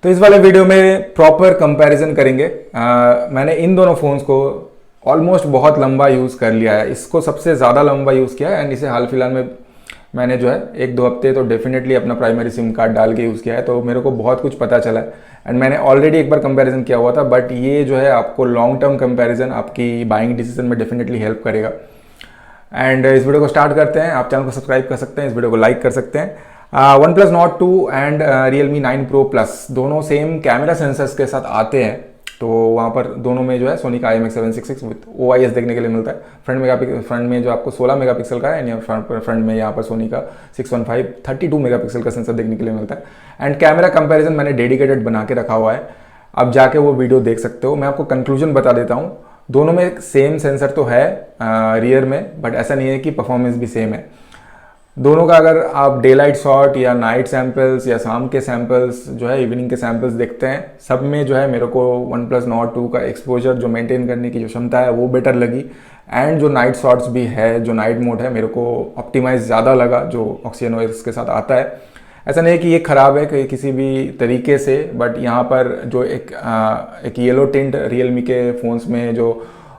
तो इस वाले वीडियो में प्रॉपर कंपैरिजन करेंगे। मैंने इन दोनों फ़ोन्स को ऑलमोस्ट बहुत लंबा यूज़ कर लिया है, इसको सबसे ज़्यादा लंबा यूज़ किया है एंड इसे हाल फिलहाल में मैंने जो है 1-2 हफ्ते तो डेफिनेटली अपना प्राइमरी सिम कार्ड डाल के यूज़ किया है, तो मेरे को बहुत कुछ पता चला है एंड मैंने ऑलरेडी एक बार कंपैरिजन किया हुआ था, बट ये जो है आपको लॉन्ग टर्म कंपैरिजन आपकी बाइंग डिसीजन में डेफिनेटली हेल्प करेगा। एंड इस वीडियो को स्टार्ट करते हैं। आप चैनल को सब्सक्राइब कर सकते हैं, इस वीडियो को लाइक कर सकते हैं। OnePlus Nord 2 and Realme 9 Pro Plus दोनों सेम कैमरा सेंसर्स के साथ आते हैं, तो वहाँ पर दोनों में जो है सोनी का IMX766 विद OIS देखने के लिए मिलता है। फ्रंट में जो आपको 16 मेगापिक्सल का है, फ्रंट में यहाँ पर सोनी का 615 32 मेगापिक्सल का सेंसर देखने के लिए मिलता है। एंड कैमरा कंपैरिजन मैंने डेडिकेटेड बना के रखा हुआ है, अब जाके वो वीडियो देख सकते हो। मैं आपको कंक्लूजन बता देता हूँ, दोनों में सेम सेंसर तो है रियर में, बट ऐसा नहीं है कि परफॉर्मेंस भी सेम है। दोनों का अगर आप डे लाइट शॉट या नाइट सैंपल्स या शाम के सैंपल्स जो है इवनिंग के सैंपल्स देखते हैं, सब में जो है मेरे को OnePlus Nord 2 का एक्सपोजर जो मेंटेन करने की जो क्षमता है वो बेटर लगी। एंड जो नाइट शॉट्स भी है, जो नाइट मोड है, मेरे को ऑप्टिमाइज ज़्यादा लगा जो OxygenOS के साथ आता है। ऐसा नहीं है कि ये ख़राब है कि किसी भी तरीके से, बट यहाँ पर जो एक येलो टिंट Realme के फ़ोन्स में जो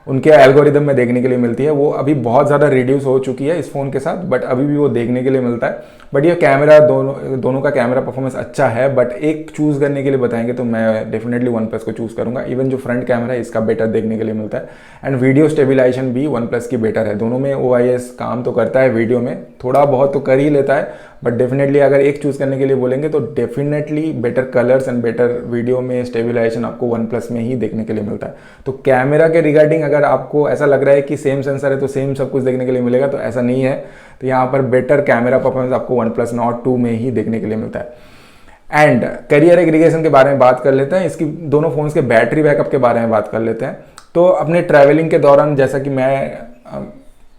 उनके एल्गोरिदम में देखने के लिए मिलती है, वो अभी बहुत ज़्यादा रिड्यूस हो चुकी है इस फ़ोन के साथ, बट अभी भी वो देखने के लिए मिलता है। बट ये कैमरा दोनों का कैमरा परफॉर्मेंस अच्छा है, बट एक चूज़ करने के लिए बताएंगे तो मैं डेफिनेटली OnePlus को चूज़ करूँगा। इवन जो फ्रंट कैमरा है इसका बेटर देखने के लिए मिलता है एंड वीडियो स्टेबिलाईजेशन भी OnePlus की बेटर है। दोनों में OIS काम तो करता है, वीडियो में थोड़ा बहुत तो कर ही लेता है, बट डेफिनेटली अगर एक चूज़ करने के लिए बोलेंगे तो definitely better colours and better video में स्टेबिलाईजेशन आपको OnePlus में ही देखने के लिए मिलता है। तो कैमरा के रिगार्डिंग अगर आपको ऐसा लग रहा है कि सेम सेंसर है तो सेम सब कुछ देखने के लिए मिलेगा, तो ऐसा नहीं है। तो यहाँ पर बेटर कैमरा परफॉर्मेंस आपको OnePlus Nord 2 में ही देखने के लिए मिलता है। एंड करियर एग्रीगेशन के बारे में बात कर लेते हैं, इसकी दोनों फोन्स के बैटरी बैकअप के बारे में बात कर लेते हैं। तो अपने ट्रैवलिंग के दौरान, जैसा कि मैं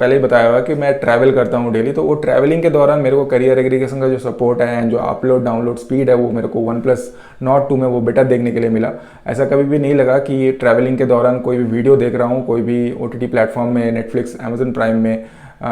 पहले ही बताया हुआ कि मैं ट्रैवल करता हूँ डेली, तो वो ट्रैवलिंग के दौरान मेरे को करियर एग्रीगेशन का जो सपोर्ट है एंड जो अपलोड डाउनलोड स्पीड है वो मेरे को OnePlus Nord 2 में वो बेटर देखने के लिए मिला। ऐसा कभी भी नहीं लगा कि ट्रैवलिंग के दौरान कोई भी वीडियो देख रहा हूँ, कोई भी OTT प्लेटफॉर्म में, नेटफ्लिक्स, Amazon प्राइम में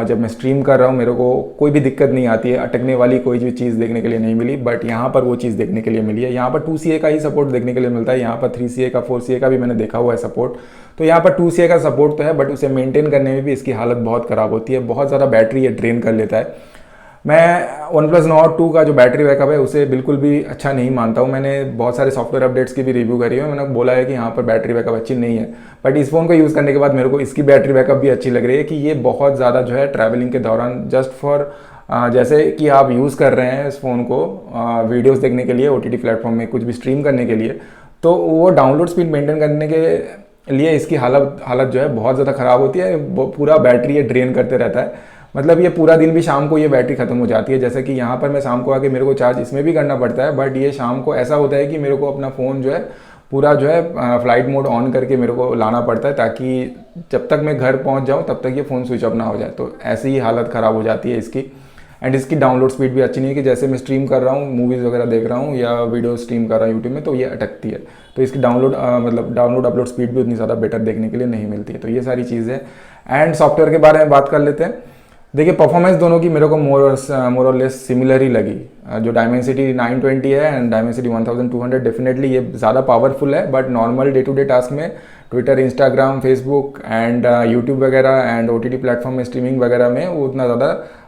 जब मैं स्ट्रीम कर रहा हूँ, मेरे को कोई भी दिक्कत नहीं आती है, अटकने वाली कोई भी चीज़ देखने के लिए नहीं मिली। बट यहाँ पर वो चीज़ देखने के लिए मिली है। यहाँ पर 2CA का ही सपोर्ट देखने के लिए मिलता है, यहाँ पर 3CA का 4CA का भी मैंने देखा हुआ है सपोर्ट। तो यहाँ पर 2CA का सपोर्ट तो है, बट उसे मेंटेन करने में भी इसकी हालत बहुत ख़राब होती है, बहुत ज़्यादा बैटरी ये ड्रेन कर लेता है। मैं OnePlus Nord 2 का जो बैटरी बैकअप है उसे बिल्कुल भी अच्छा नहीं मानता हूँ। मैंने बहुत सारे सॉफ्टवेयर अपडेट्स की भी रिव्यू करी है, मैंने बोला है कि यहाँ पर बैटरी बैकअप अच्छी नहीं है, बट इस फ़ोन को यूज़ करने के बाद मेरे को इसकी बैटरी बैकअप भी अच्छी लग रही है कि ये बहुत ज़्यादा जो है ट्रैवलिंग के दौरान जस्ट फॉर जैसे कि आप यूज़ कर रहे हैं इस फ़ोन को वीडियोज़ देखने के लिए, OTT प्लेटफॉर्म में कुछ भी स्ट्रीम करने के लिए, तो वो डाउनलोड स्पीड मेंटेन करने के लिए इसकी हालत जो है बहुत ज़्यादा ख़राब होती है। पूरा बैटरी ये ड्रेन करते रहता है, मतलब ये पूरा दिन भी शाम को ये बैटरी ख़त्म हो जाती है। जैसे कि यहाँ पर मैं शाम को आके मेरे को चार्ज इसमें भी करना पड़ता है, बट ये शाम को ऐसा होता है कि मेरे को अपना फ़ोन जो है पूरा जो है फ्लाइट मोड ऑन करके मेरे को लाना पड़ता है, ताकि जब तक मैं घर पहुँच जाऊँ तब तक ये फ़ोन स्विच ऑफ ना हो जाए। तो ऐसी ही हालत ख़राब हो जाती है इसकी। एंड इसकी डाउनलोड स्पीड भी अच्छी नहीं है कि जैसे मैं स्ट्रीम कर रहा हूँ, मूवीज़ वगैरह देख रहा हूँ या वीडियो स्ट्रीम कर रहा हूँ यूट्यूब में, तो ये अटकती है। तो इसकी डाउनलोड अपलोड स्पीड भी उतनी ज़्यादा बेटर देखने के लिए नहीं मिलती है। तो ये सारी चीज़ें। एंड सॉफ्टवेयर के बारे में बात कर लेते हैं। देखिए, परफॉर्मेंस दोनों की मेरे को मोर और लेस सिमिलर ही लगी। जो Dimensity 920 है एंड Dimensity 1200 डेफिनेटली ये ज़्यादा पावरफुल है, but normal day to day task में Twitter, Instagram, Facebook and YouTube वगैरह एंड OTT प्लेटफॉर्म में स्ट्रीमिंग वगैरह में वो उतना ज़्यादा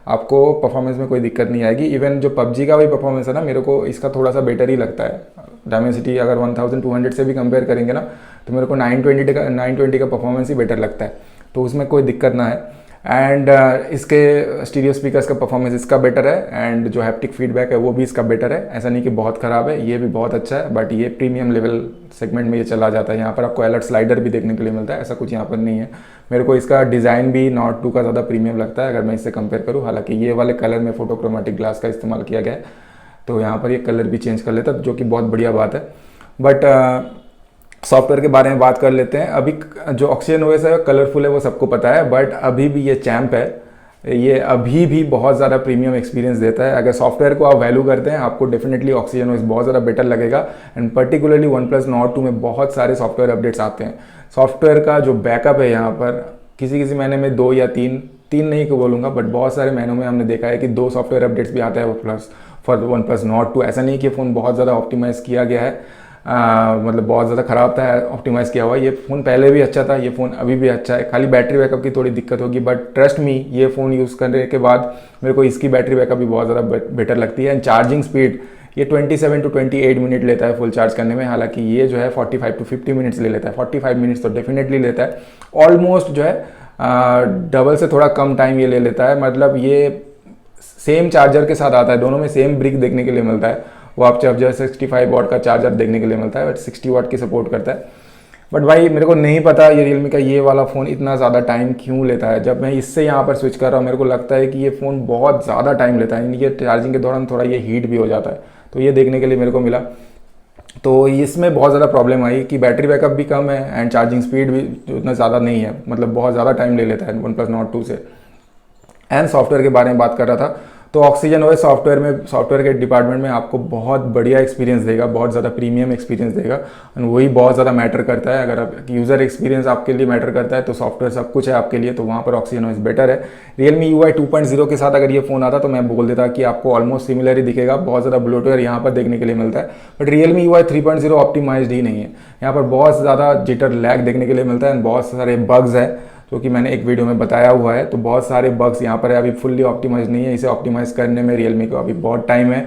आपको परफॉर्मेंस में कोई दिक्कत नहीं आएगी। इवन जो PUBG का भी परफॉर्मेंस है ना, मेरे को इसका थोड़ा सा बेटर ही लगता है। Dimensity अगर 1200 से भी कंपेयर करेंगे ना, तो मेरे को 920 का परफॉर्मेंस ही बेटर लगता है, तो उसमें कोई दिक्कत ना है। एंड इसके स्टीरियो स्पीकर्स का परफॉर्मेंस इसका बेटर है एंड जो हैप्टिक फीडबैक है वो भी इसका बेटर है। ऐसा नहीं कि बहुत ख़राब है, ये भी बहुत अच्छा है, बट ये प्रीमियम लेवल सेगमेंट में ये चला जाता है। यहाँ पर आपको अलर्ट स्लाइडर भी देखने के लिए मिलता है, ऐसा कुछ यहाँ पर नहीं है। मेरे को इसका डिज़ाइन भी Nord 2 का ज़्यादा प्रीमियम लगता है अगर मैं इससे कंपेयर करूँ। हालांकि ये वाले कलर में फोटोक्रोमेटिक ग्लास का इस्तेमाल किया गया है, तो यहाँ पर ये कलर भी चेंज कर लेता है, जो कि बहुत बढ़िया बात है। बट सॉफ्टवेयर के बारे में बात कर लेते हैं। अभी जो OxygenOS है कलरफुल है, वो सबको पता है, बट अभी भी ये चैम्प है, ये अभी भी बहुत ज़्यादा प्रीमियम एक्सपीरियंस देता है। अगर सॉफ्टवेयर को आप वैल्यू करते हैं, आपको डेफिनेटली OxygenOS बहुत ज़्यादा बेटर लगेगा। एंड पर्टिकुलरली OnePlus Nord 2 में बहुत सारे सॉफ्टवेयर अपडेट्स आते हैं। सॉफ्टवेयर का जो बैकअप है यहाँ पर किसी महीने में 2 या 3 नहीं को बोलूँगा, बट बहुत सारे महीनों में हमने देखा है कि 2 सॉफ्टवेयर अपडेट्स भी आता है फॉर वन प्लस नॉट 2। ऐसा नहीं कि फ़ोन बहुत ज़्यादा ऑप्टिमाइज़ किया गया है, मतलब बहुत ज़्यादा ख़राब था ऑप्टिमाइज़ किया हुआ। ये फ़ोन पहले भी अच्छा था, ये फ़ोन अभी भी अच्छा है, खाली बैटरी बैकअप की थोड़ी दिक्कत होगी, बट ट्रस्ट मी ये फ़ोन यूज़ करने के बाद मेरे को इसकी बैटरी बैकअप भी बहुत ज़्यादा बेटर लगती है। एंड चार्जिंग स्पीड ये 27 to 28 मिनट लेता है फुल चार्ज करने में, हालांकि ये जो है 45 to 50 मिनट्स ले लेता है। 45 मिनट्स तो डेफिनेटली लेता है, ऑलमोस्ट जो है डबल से थोड़ा कम टाइम ये ले लेता है। मतलब ये सेम चार्जर के साथ आता है, दोनों में सेम ब्रिक देखने के लिए मिलता है। वो आप जब जो 65 वाट का चार्जर देखने के लिए मिलता है, बट 60 वाट की सपोर्ट करता है। बट भाई मेरे को नहीं पता ये रियलमी का ये वाला फ़ोन इतना ज़्यादा टाइम क्यों लेता है। जब मैं इससे यहाँ पर स्विच कर रहा हूँ मेरे को लगता है कि ये फ़ोन बहुत ज़्यादा टाइम लेता है, ये चार्जिंग के दौरान थोड़ा ये हीट भी हो जाता है। तो ये देखने के लिए मेरे को मिला, तो इसमें बहुत ज़्यादा प्रॉब्लम आई कि बैटरी बैकअप भी कम है एंड चार्जिंग स्पीड भी उतना ज़्यादा नहीं है, मतलब बहुत ज़्यादा टाइम ले लेता है वन प्लस नॉट 2 से। एंड सॉफ्टवेयर के बारे में बात कर रहा था, तो ऑक्सीजन ओएस सॉफ्टवेयर के डिपार्टमेंट में आपको बहुत बढ़िया एक्सपीरियंस देगा, बहुत ज़्यादा प्रीमियम एक्सपीरियंस देगा। एंड वही बहुत ज़्यादा मैटर करता है। अगर आप यूज़र एक्सपीरियंस आपके लिए मैटर करता है तो सॉफ्टवेयर सब कुछ है आपके लिए, तो वहाँ पर ऑक्सीजन ओएस बेटर है। रियलमी UI 2.0 के साथ अगर ये फ़ोन आता तो मैं बोल देता कि आपको ऑलमोस्ट सिमिलर ही दिखेगा, बहुत ज़्यादा ब्लोटवेयर यहाँ पर देखने के लिए मिलता है। बट रियलमी UI 3.0 ऑप्टिमाइज्ड ही नहीं है, यहाँ पर बहुत ज़्यादा जिटर लैग देखने के लिए मिलता है एंड बहुत सारे बग्स है जो कि मैंने एक वीडियो में बताया हुआ है। तो बहुत सारे बग्स यहाँ पर है, अभी फुल्ली ऑप्टिमाइज नहीं है। इसे ऑप्टिमाइज करने में रियलमी को अभी बहुत टाइम है,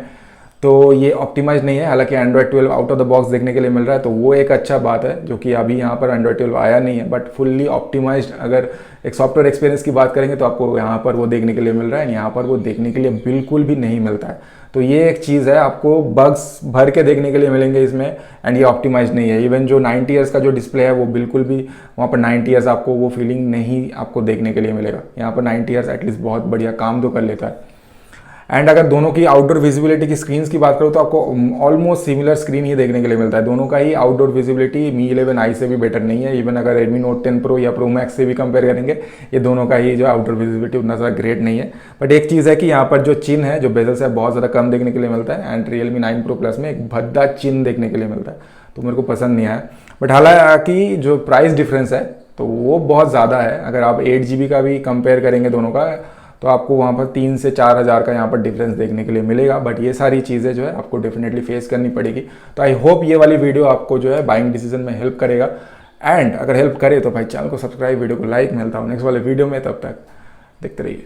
तो ये ऑप्टिमाइज नहीं है। हालांकि Android 12 out of the box देखने के लिए मिल रहा है, तो वो एक अच्छा बात है, जो कि अभी यहाँ पर एंड्रॉयड 12 आया नहीं है। बट फुल्ली ऑप्टिमाइज्ड अगर एक सॉफ्टवेयर एक्सपीरियंस की बात करेंगे तो आपको यहाँ पर वो देखने के लिए मिल रहा है, यहाँ पर वो देखने के लिए बिल्कुल भी नहीं मिलता है। तो ये एक चीज़ है, आपको बग्स भर के देखने के लिए मिलेंगे इसमें, एंड ये ऑप्टिमाइज नहीं है। इवन जो 90 ईयर्स का जो डिस्प्ले है वो बिल्कुल भी वहाँ पर 90 ईयर्स आपको वो फीलिंग नहीं आपको देखने के लिए मिलेगा। यहाँ पर 90 ईयर्स एटलीस्ट बहुत बढ़िया काम तो कर लेता है। एंड अगर दोनों की आउटडोर विजिबिलिटी की स्क्रीन्स की बात करूँ तो आपको ऑलमोस्ट सिमिलर स्क्रीन ही देखने के लिए मिलता है। दोनों का ही आउटडोर विजिबिलिटी Mi 11i से भी बेटर नहीं है। इवन अगर Redmi Note 10 Pro या Pro Max से भी कंपेयर करेंगे, ये दोनों का ही जो आउटडोर विजिबिलिटी उतना ज़्यादा ग्रेट नहीं है। बट एक चीज़ है कि यहाँ पर जो चिन्ह है, जो बेजल्स है, बहुत ज़्यादा कम देखने के लिए मिलता है। एंड Realme 9 Pro Plus में एक भद्दा चिन्ह देखने के लिए मिलता है, तो मेरे को पसंद नहीं आया। बट हालांकि जो प्राइस डिफरेंस है तो वो बहुत ज़्यादा है। अगर आप 8GB का भी कंपेयर करेंगे दोनों का, तो आपको वहाँ पर 3 से 4 हज़ार का यहाँ पर डिफरेंस देखने के लिए मिलेगा। बट ये सारी चीज़ें जो है आपको डेफिनेटली फेस करनी पड़ेगी। तो आई होप ये वाली वीडियो आपको जो है बाइंग डिसीजन में हेल्प करेगा। एंड अगर हेल्प करे तो भाई चैनल को सब्सक्राइब, वीडियो को लाइक। मिलता हूँ नेक्स्ट वाले वीडियो में, तब तक देखते रहिए।